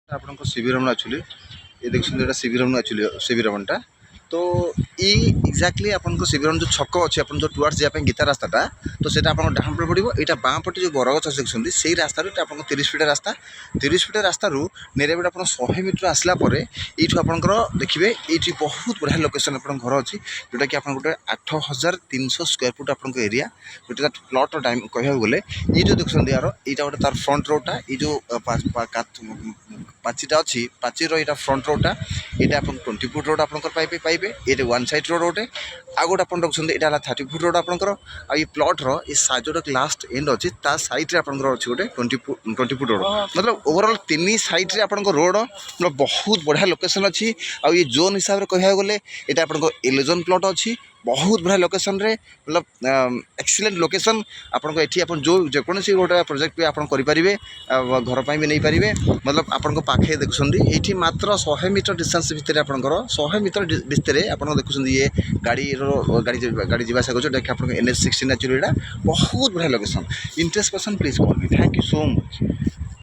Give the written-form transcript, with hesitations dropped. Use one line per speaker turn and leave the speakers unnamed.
ଆପଣଙ୍କ CB Raman actually ये देखते हैं सिवी रमन एक्चुअली सिवी रमनटा तो ये एक्जाक्टली आपको सिवी रमन जो छक अच्छे आप जो टुआर्ड्स जावाई गीता रास्ताटा तो सेटा आप डाउन पटे पड़ो यहाँ बाँ पटे जो बरगछ देखते से रास्ता आपको 30 फीट रास्ता 30 फीट रास्ता निरबेट आप 100 मीटर आसला ये आपंकर देखिए ये बहुत बढ़िया लोकेशन आप घर अच्छी जोटा कि आप गोटे 8300 स्क्वायर फुट आप एरिया गोटे प्लट टाइम कह गले ये जो देखते यार यहाँ गोटे तार फ्रंट रोडटा ये जो पाचिटा अच्छी पाचीर यहाँ फ्रंट रोडटा ये आप 20 फुट रोड आप पाइबे ये वन साइड रोड गोटे आ गोटे आप रखते यहाँ 30 फुट रोड आपंकर आई प्लट्र ये जो लास्ट एंड अच्छी ता सैड्रे आपंकर अच्छी गोटे 20 फुट रोड मतलब ओवरऑल 3 साइड्रे आप रोड मतलब बहुत बढ़िया लोकेशन अच्छी आ ये जोन हिसाब से कह गले ये आप एलेजन प्लट अच्छी बहुत बढ़िया लोकेशन रे मतलब एक्सीलेंट लोकेशन आपको एठी आप जो जेकोसी गोटे प्रोजेक्ट भी आप करें घर पर भी नहीं पारे मतलब आपन पाखे देखुं ये मात्र 100 मीटर डिस्टेंस भितर आपंकर 100 मीटर भितर आप देखुं ये गाड़ी गाड़ी जावास जोटा कि आप NH16 एक्चुअली बहुत बढ़िया location interest person please call me thank you so much.